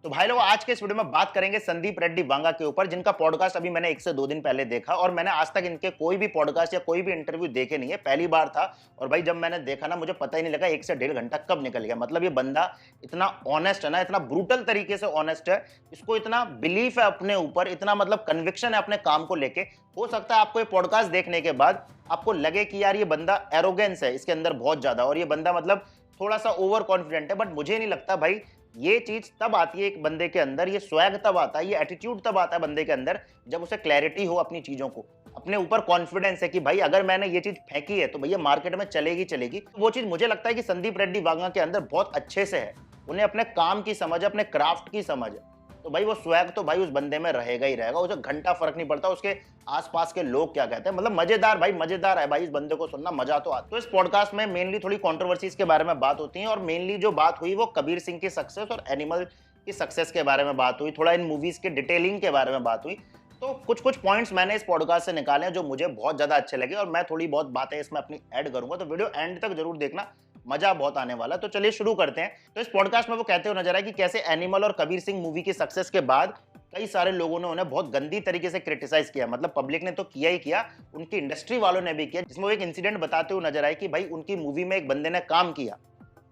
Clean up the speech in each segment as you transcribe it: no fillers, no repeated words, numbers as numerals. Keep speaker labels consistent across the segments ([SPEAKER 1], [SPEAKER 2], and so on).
[SPEAKER 1] तो भाई लोग आज के इस वीडियो में बात करेंगे संदीप रेड्डी वांगा के ऊपर, जिनका पॉडकास्ट अभी मैंने 1 से 2 दिन पहले देखा और मैंने आज तक इनके कोई भी पॉडकास्ट या कोई भी इंटरव्यू देखे नहीं है, पहली बार था। और भाई जब मैंने देखा ना, मुझे पता ही नहीं लगा 1 से 1.5 घंटा कब निकल गया। मतलब ये बंदा इतना ऑनेस्ट है ना, इतना ब्रूटल तरीके से ऑनेस्ट है, इसको इतना बिलीफ है अपने ऊपर, इतना मतलब कन्विक्शन है अपने काम को लेके। हो सकता है आपको ये पॉडकास्ट देखने के बाद आपको लगे कि यार ये बंदा एरोगेंस है इसके अंदर बहुत ज्यादा, और ये बंदा मतलब थोड़ा सा ओवर कॉन्फिडेंट है, बट मुझे नहीं लगता भाई। ये चीज तब आती है एक बंदे के अंदर, ये स्वैग तब आता है, ये एटीट्यूड तब आता है बंदे के अंदर जब उसे क्लैरिटी हो अपनी चीजों को, अपने ऊपर कॉन्फिडेंस है कि भाई अगर मैंने ये चीज फेंकी है तो भैया मार्केट में चलेगी चलेगी। वो चीज मुझे लगता है कि संदीप रेड्डी वांगा के अंदर बहुत अच्छे से है। उन्हें अपने काम की समझ है, अपने क्राफ्ट की समझ है, तो भाई वो स्वैग तो भाई उस बंदे में रहेगा ही रहेगा। उसे घंटा फर्क नहीं पड़ता उसके आसपास के लोग क्या कहते हैं। मतलब मजेदार भाई, मजेदार है भाई, इस बंदे को सुनना मजा तो आता। तो इस पॉडकास्ट में मेनली थोड़ी कंट्रोवर्सीज के बारे में बात होती है, और मेनली जो बात हुई वो कबीर सिंह की सक्सेस और एनिमल की सक्सेस के बारे में बात हुई, थोड़ा इन मूवीज के डिटेलिंग के बारे में बात हुई। तो कुछ कुछ पॉइंट्स मैंने इस पॉडकास्ट से निकाले हैं जो मुझे बहुत ज्यादा अच्छे लगे, और मैं थोड़ी बहुत बातें इसमें अपनी ऐड करूंगा, तो वीडियो एंड तक जरूर देखना, मजा बहुत आने वाला। तो चलिए शुरू करते हैं। तो इस पॉडकास्ट में वो कहते हुए नजर आए कि कैसे एनिमल और कबीर सिंह मूवी की सक्सेस के बाद कई सारे लोगों ने उन्हें बहुत गंदी तरीके से क्रिटिसाइज किया। मतलब पब्लिक ने तो किया ही किया, उनकी इंडस्ट्री वालों ने भी किया, जिसमें वो एक इंसिडेंट बताते हुए नजर आए कि भाई उनकी मूवी में एक बंदे ने काम किया,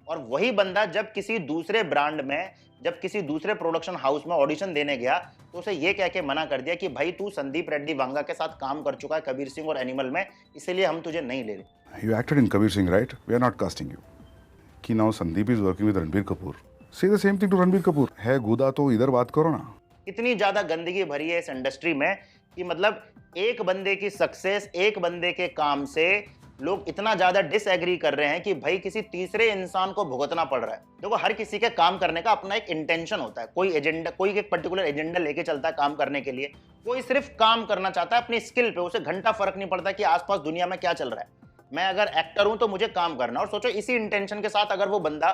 [SPEAKER 1] और वही बंदा जब किसी दूसरे ब्रांड में, जब किसी दूसरे प्रोडक्शन हाउस में ऑडिशन देने गया, तो उसे ये कह के मना कर दिया कि भाई तू संदीप रेड्डी वांगा के साथ काम कर चुका है कबीर सिंह और एनिमल में, इसलिए हम तुझे नहीं ले रहे।
[SPEAKER 2] You acted in Kabir Singh, right? We are not casting you. कि now Sandeep is working with Ranbir Kapoor. Say the same thing to Ranbir Kapoor. है गुदा तो इधर बात करो ना।
[SPEAKER 1] इतनी ज्यादा गंदगी भरी है इस इंडस्ट्री में कि मतलब एक बंदे की सक्सेस, एक बंदे के काम से लोग इतना ज्यादा डिसएग्री कर रहे हैं कि भाई किसी तीसरे इंसान को भुगतना पड़ रहा है। देखो हर किसी के काम करने का अपना एक इंटेंशन होता है, कोई एजेंडा, कोई एक पर्टिकुलर एजेंडा लेके चलता है काम करने के लिए, कोई सिर्फ काम करना चाहता है अपनी स्किल पे, उसे घंटा फर्क नहीं पड़ता कि आसपास दुनिया में क्या चल रहा है। मैं अगर एक्टर हूं तो मुझे काम करना। और सोचो इसी इंटेंशन के साथ अगर वो बंदा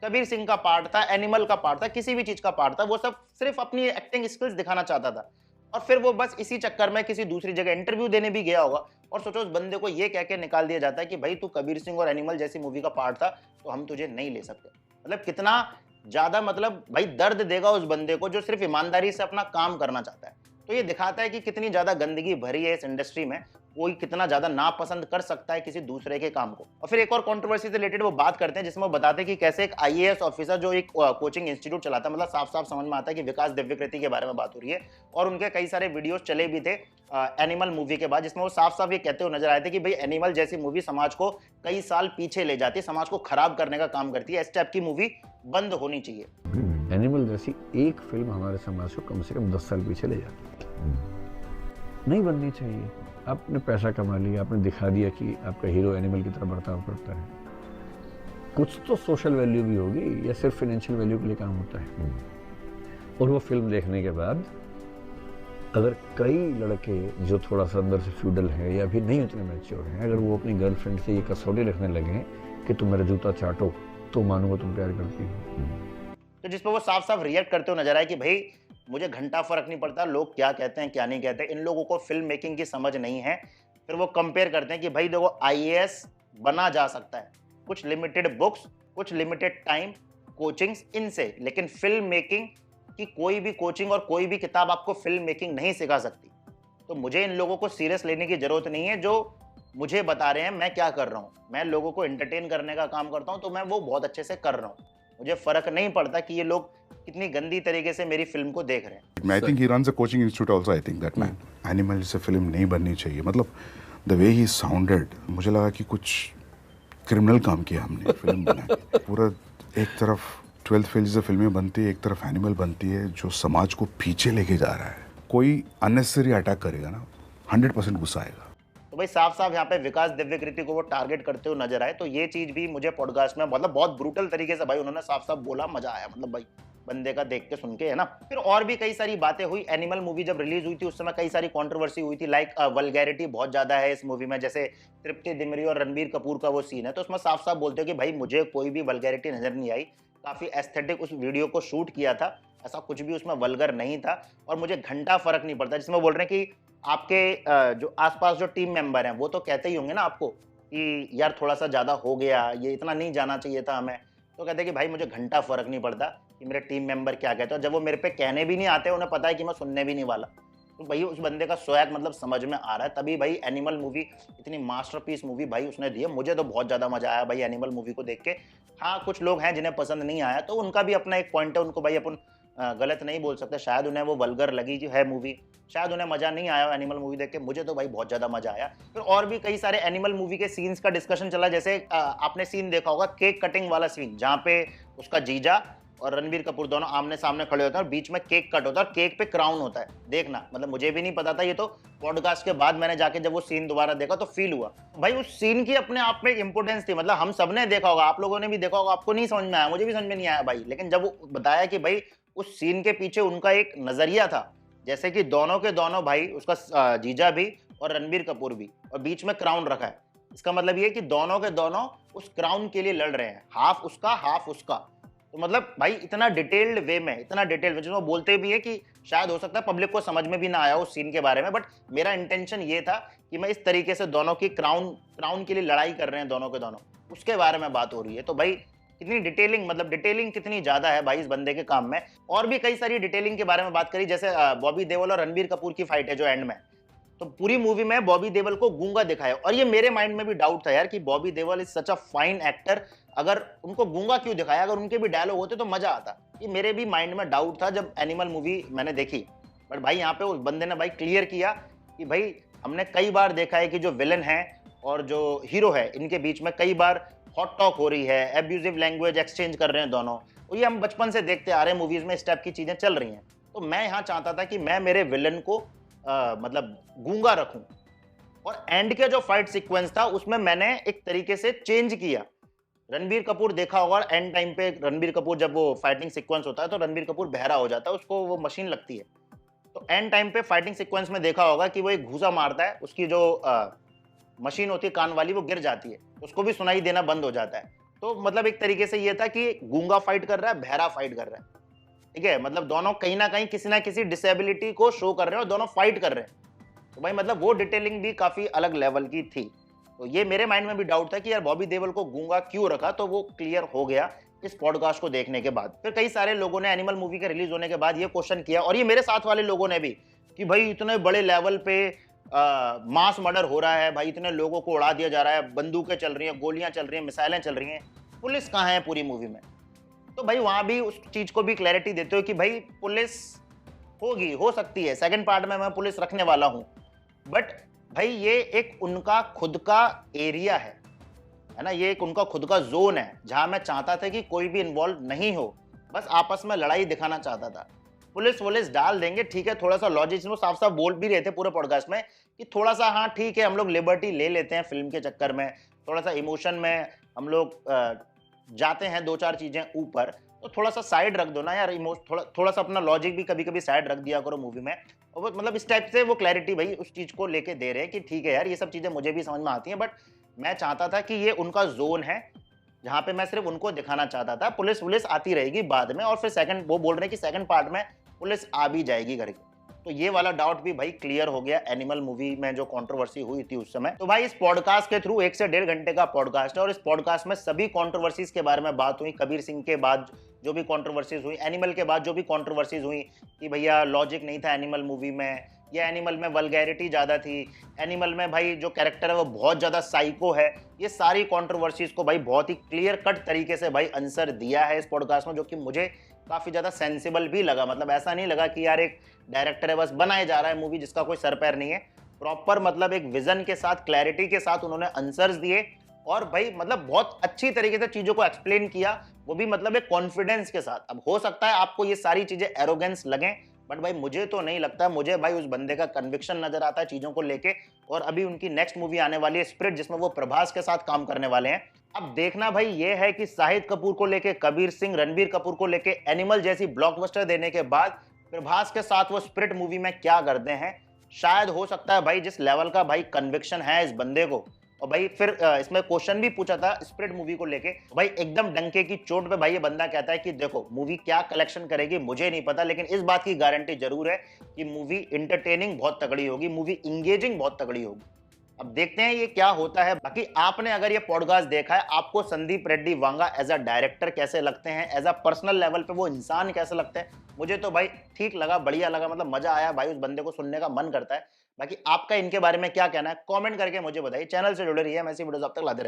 [SPEAKER 1] कबीर सिंह का पार्ट था, एनिमल का पार्ट था, किसी भी चीज का पार्ट था, वो सब सिर्फ अपनी एक्टिंग स्किल्स दिखाना चाहता था, और फिर वो बस इसी चक्कर में किसी दूसरी जगह इंटरव्यू देने भी गया होगा, और सोचो उस बंदे को ये कह के निकाल दिया जाता है कि भाई तू कबीर सिंह और एनिमल जैसी मूवी का पार्ट था तो हम तुझे नहीं ले सकते। मतलब कितना ज्यादा, मतलब भाई दर्द देगा उस बंदे को जो सिर्फ ईमानदारी से अपना काम करना चाहता है। तो ये दिखाता है कि कितनी ज्यादा गंदगी भरी है इस इंडस्ट्री में, कोई कितना ज्यादा नापसंद कर सकता है किसी दूसरे के काम को। और फिर एक और कंट्रोवर्सी से रिलेटेड वो बात करते हैं जिसमें वो बताते हैं कि कैसे एक आईएएस ऑफिसर जो एक कोचिंग इंस्टीट्यूट चलाता है, मतलब साफ साफ समझ में आता है कि विकास दिव्यकृति के बारे में बात हो रही है, और उनके कई सारे वीडियोस चले भी थे एनिमल मूवी के बाद, जिसमें वो साफ साफ ये कहते हुए नजर आए थे कि भाई एनिमल जैसी मूवी समाज को कई साल पीछे ले जाती है, समाज को खराब करने का काम करती है, इस टाइप की मूवी बंद होनी चाहिए।
[SPEAKER 3] एनिमल जैसी एक फिल्म हमारे समाज को कम से कम 10 साल पीछे ले जाती है, नहीं बननी चाहिए। आपने पैसा कमा लिया, आपने दिखा दिया कि आपका हीरो एनिमल की तरह बर्ताव करता है, कुछ तो सोशल वैल्यू भी होगी, या सिर्फ फाइनेंशियल वैल्यू के लिए काम होता है। और वो फिल्म देखने के बाद अगर कई लड़के जो थोड़ा सा अंदर से फ्यूडल है या भी नहीं उतने मैच्योर हैं, अगर वो अपनी गर्लफ्रेंड से ये कसौटी रखने लगे कि तुम मेरा जूता चाटो, तो मानूंगा तुम प्यार करती हो।
[SPEAKER 1] तो जिस पर वो साफ साफ रिएक्ट करते हुए नजर आए कि भाई मुझे घंटा फर्क नहीं पड़ता लोग क्या कहते हैं क्या नहीं कहते, इन लोगों को फिल्म मेकिंग की समझ नहीं है। फिर वो कंपेयर करते हैं कि भाई देखो आईएएस बना जा सकता है, कुछ लिमिटेड बुक्स, कुछ लिमिटेड टाइम, कोचिंग्स इनसे, लेकिन फिल्म मेकिंग की कोई भी कोचिंग और कोई भी किताब आपको फिल्म मेकिंग नहीं सिखा सकती। तो मुझे इन लोगों को सीरियस लेने की जरूरत नहीं है जो मुझे बता रहे हैं मैं क्या कर रहा हूँ। मैं लोगों को एंटरटेन करने का काम करता हूँ, तो मैं वो बहुत अच्छे से कर रहा हूँ। मुझे फर्क नहीं पड़ता कि ये लोग कितनी गंदी तरीके से मेरी फिल्म को देख रहे हैं।
[SPEAKER 2] I think he runs a coaching institute also. I think that man. Animal जैसे फिल्म नहीं बननी चाहिए। मतलब the way he sounded, मुझे लगा कि कुछ क्रिमिनल काम किया हमने फिल्म बना के। पूरा एक तरफ 12th फेल जैसे फिल्में बनती है, एक तरफ एनिमल बनती है जो समाज को पीछे लेके जा रहा है। कोई अननेसेसरी अटैक करेगा ना, 100% गुस्सा आएगा।
[SPEAKER 1] तो भाई साफ साफ यहाँ पे विकास दिव्यकृति को वो टारगेट करते हुए नजर आए। तो ये चीज भी मुझे पॉडकास्ट में मतलब बहुत ब्रूटल तरीके से भाई उन्होंने साफ साफ बोला, मजा आया मतलब भाई बंदे का देख के सुन के, है ना। फिर और भी कई सारी बातें हुई। एनिमल मूवी जब रिलीज हुई थी उस समय कई सारी कंट्रोवर्सी हुई थी, लाइक वल्गैरिटी बहुत ज्यादा है इस मूवी में, जैसे तृप्ति डिमरी और रणबीर कपूर का वो सीन है, तो उसमें साफ साफ बोलते हो कि भाई मुझे कोई भी वल्गैरिटी नजर नहीं आई, काफी एस्थेटिक उस वीडियो को शूट किया था, ऐसा कुछ भी उसमें वल्गर नहीं था, और मुझे घंटा फर्क नहीं पड़ता। जिसमें बोल रहे हैं कि आपके जो आसपास जो टीम मेंबर हैं वो तो कहते ही होंगे ना आपको कि यार थोड़ा सा ज्यादा हो गया, ये इतना नहीं जाना चाहिए था हमें, तो कहते हैं कि भाई मुझे घंटा फर्क नहीं पड़ता, कि मेरे टीम मेंबर क्या कहते हैं, और जब वो मेरे पे कहने भी नहीं आते, उन्हें पता है कि मैं सुनने भी नहीं वाला, तो भाई उस बंदे का स्वैग मतलब समझ में आ रहा है। तभी भाई एनिमल मूवी इतनी मास्टरपीस मूवी भाई उसने दी है। मुझे तो बहुत ज़्यादा मजा आया भाई एनिमल मूवी को देख के। हाँ, कुछ लोग हैं जिन्हें पसंद नहीं आया, तो उनका भी अपना एक पॉइंट है, उनको भाई अपन गलत नहीं बोल सकते। शायद उन्हें वो वल्गर लगी जो है मूवी, शायद उन्हें मजा नहीं आया एनिमल मूवी देख के। मुझे तो भाई बहुत ज़्यादा मजा आया। फिर और भी कई सारे एनिमल मूवी के सीन्स का डिस्कशन चला, जैसे आपने सीन देखा होगा केक कटिंग वाला सीन, जहाँ पे उसका जीजा और रणबीर कपूर दोनों आमने सामने खड़े होते हैं और बीच में केक कट होता है और केक पे क्राउन होता है। देखना, मतलब मुझे भी नहीं पता था ये, तो पॉडकास्ट के बाद मैंने जाके जब वो सीन दोबारा देखा तो फील हुआ भाई उस सीन की अपने आप में इंपोर्टेंस थी। मतलब हम सबने देखा होगा, आप लोगों ने भी देखा होगा, आपको नहीं समझ में आया, मुझे भी समझ में नहीं आया भाई, लेकिन जब वो बताया कि भाई उस सीन के पीछे उनका एक नजरिया था, जैसे कि दोनों के दोनों भाई, उसका जीजा भी और रणबीर कपूर भी, और बीच में क्राउन रखा है। इसका मतलब ये कि दोनों के दोनों उस क्राउन के लिए लड़ रहे हैं, हाफ उसका हाफ उसका। तो मतलब भाई इतना डिटेल्ड वे में, इतना डिटेल्ड वे, जिसमें बोलते भी है कि शायद हो सकता है पब्लिक को समझ में भी ना आया उस सीन के बारे में, बट मेरा इंटेंशन ये था कि मैं इस तरीके से दोनों की क्राउन के लिए लड़ाई कर रहे हैं दोनों के दोनों, उसके बारे में बात हो रही है। तो भाई कितनी डिटेलिंग, मतलब डिटेलिंग कितनी ज्यादा है भाई इस बंदे के काम में। और भी कई सारी डिटेलिंग के बारे में बात करी, जैसे बॉबी देओल और रणबीर कपूर की फाइट है जो एंड में, तो पूरी मूवी में बॉबी देओल को गूंगा दिखाया, और ये मेरे माइंड में भी डाउट था यार कि Bobby Deol is such a fine actor, अगर उनको गूंगा क्यों दिखाया, अगर उनके भी डायलॉग होते तो मजा आता। ये मेरे भी माइंड में डाउट था जब एनिमल मूवी मैंने देखी, बट भाई यहाँ पे उस बंदे ने भाई क्लियर किया कि भाई हमने कई बार देखा है कि जो विलन है और जो हीरो है, इनके बीच में कई बार हॉट टॉक हो रही है, एब्यूजिव लैंग्वेज एक्सचेंज कर रहे हैं दोनों, और ये हम बचपन से देखते आ रहे हैं, मूवीज में इस टाइप की चीजें चल रही हैं। तो मैं यहाँ चाहता था कि मैं मेरे विलन को मतलब गूंगा रखूं, और एंड के जो फाइट सीक्वेंस था उसमें मैंने एक तरीके से चेंज किया। रणबीर कपूर देखा होगा एंड टाइम पे, रणबीर कपूर जब वो फाइटिंग सीक्वेंस होता है तो रणबीर कपूर बहरा हो जाता है, उसको वो मशीन लगती है। तो एंड टाइम पे फाइटिंग सीक्वेंस में देखा होगा कि वो एक घूसा मारता है, उसकी जो मशीन होती है कान वाली वो गिर जाती है, उसको भी सुनाई देना बंद हो जाता है। तो मतलब एक तरीके से ये था कि गूंगा फाइट कर रहा है, बहरा फाइट कर रहा है, ठीक है, मतलब दोनों कहीं ना कहीं किसी ना किसी डिसेबिलिटी को शो कर रहे हैं और दोनों फाइट कर रहे हैं। तो भाई मतलब वो डिटेलिंग भी काफी अलग लेवल की थी। तो ये मेरे माइंड में भी डाउट था कि यार बॉबी देओल को गूंगा क्यों रखा, तो वो क्लियर हो गया इस पॉडकास्ट को देखने के बाद। फिर कई सारे लोगों ने एनिमल मूवी के रिलीज होने के बाद ये क्वेश्चन किया, और ये मेरे साथ वाले लोगों ने भी, कि भाई इतने बड़े लेवल पे मास मर्डर हो रहा है भाई, इतने लोगों को उड़ा दिया जा रहा है, बंदूकें चल रही हैं, गोलियां चल रही हैं, मिसाइलें चल रही हैं, पुलिस कहाँ है पूरी मूवी में। तो भाई वहां भी उस चीज को भी क्लैरिटी देते हो कि भाई पुलिस होगी, हो सकती है, सेकंड पार्ट में मैं पुलिस रखने वाला हूं, बट भाई ये एक उनका खुद का एरिया है ना, ये एक उनका खुद का जोन है, जहां मैं चाहता था कि कोई भी इन्वॉल्व नहीं हो, बस आपस में लड़ाई दिखाना चाहता था। पुलिस डाल देंगे, ठीक है, थोड़ा सा लॉजिक, वो साफ साफ बोल भी रहे थे पूरे पॉडकास्ट में कि थोड़ा सा हाँ ठीक है, हम लोग लिबर्टी ले लेते हैं फिल्म के चक्कर में, थोड़ा सा इमोशन में हम लोग जाते हैं, दो चार चीजें ऊपर, तो थोड़ा सा साइड रख दो ना यार, थोड़ा सा अपना लॉजिक भी कभी कभी साइड रख दिया करो मूवी में। और वो मतलब इस टाइप से वो क्लैरिटी भाई उस चीज को लेके दे रहे हैं कि ठीक है यार, ये सब चीजें मुझे भी समझ में आती हैं, बट मैं चाहता था कि ये उनका जोन है जहां पे मैं सिर्फ उनको दिखाना चाहता था। पुलिस आती रहेगी बाद में, और फिर सेकंड वो बोल रहे हैं कि सेकंड पार्ट में पुलिस आ भी जाएगी करके। तो ये वाला डाउट भी भाई क्लियर हो गया एनिमल मूवी में जो कंट्रोवर्सी हुई थी उस समय। तो भाई इस पॉडकास्ट के थ्रू 1 से 1.5 घंटे का पॉडकास्ट है, और इस पॉडकास्ट में सभी कंट्रोवर्सीज के बारे में बात हुई। कबीर सिंह के बाद जो भी कंट्रोवर्सीज हुई, एनिमल के बाद जो भी कंट्रोवर्सीज हुई कि भैया लॉजिक नहीं था एनिमल मूवी में, या एनिमल में वल्गैरिटी ज़्यादा थी, एनिमल में भाई जो कैरेक्टर है वो बहुत ज़्यादा साइको है, ये सारी कंट्रोवर्सीज को भाई बहुत ही क्लियर कट तरीके से भाई आंसर दिया है इस पॉडकास्ट में, जो कि मुझे काफ़ी ज़्यादा सेंसिबल भी लगा। मतलब ऐसा नहीं लगा कि यार एक डायरेक्टर है बस बनाए जा रहा है मूवी जिसका कोई सर पैर नहीं है, प्रॉपर मतलब एक विजन के साथ, क्लैरिटी के साथ उन्होंने आंसर्स दिए, और भाई मतलब बहुत अच्छी तरीके से चीज़ों को एक्सप्लेन किया, वो भी मतलब एक कॉन्फिडेंस के साथ। अब हो सकता है आपको ये सारी चीज़ें एरोगेंस लगें, बट भाई मुझे तो नहीं लगता, मुझे भाई उस बंदे का कन्विक्शन नजर आता है चीज़ों को लेके। और अभी उनकी नेक्स्ट मूवी आने वाली है स्पिरिट, जिसमें वो प्रभास के साथ काम करने वाले हैं। अब देखना भाई ये है कि शाहिद कपूर को लेके, कबीर सिंह, रणबीर कपूर को लेके एनिमल जैसी ब्लॉकबस्टर देने के बाद प्रभास के साथ वो स्पिरिट मूवी में क्या करते हैं। शायद हो सकता है भाई जिस लेवल का भाई कन्विक्शन है इस बंदे को, और भाई फिर इसमें क्वेश्चन भी पूछा था स्पिरिट मूवी को लेके, भाई एकदम डंके की चोट पे भाई ये बंदा कहता है कि देखो मूवी क्या कलेक्शन करेगी मुझे नहीं पता, लेकिन इस बात की गारंटी जरूर है कि मूवी इंटरटेनिंग बहुत तगड़ी होगी, मूवी इंगेजिंग बहुत तगड़ी होगी। अब देखते हैं ये क्या होता है। बाकी आपने अगर ये पॉडकास्ट देखा है, आपको Sandeep Reddy Vanga as a director कैसे लगते हैं, एज अ पर्सनल लेवल पे वो इंसान कैसे लगते हैं? मुझे तो भाई ठीक लगा, बढ़िया लगा, मतलब मजा आया भाई, उस बंदे को सुनने का मन करता है। बाकी आपका इनके बारे में क्या कहना है, कमेंट करके मुझे बताइए। चैनल से जुड़े रहिए, हम ऐसी वीडियोस आप तक लाते रहेंगे।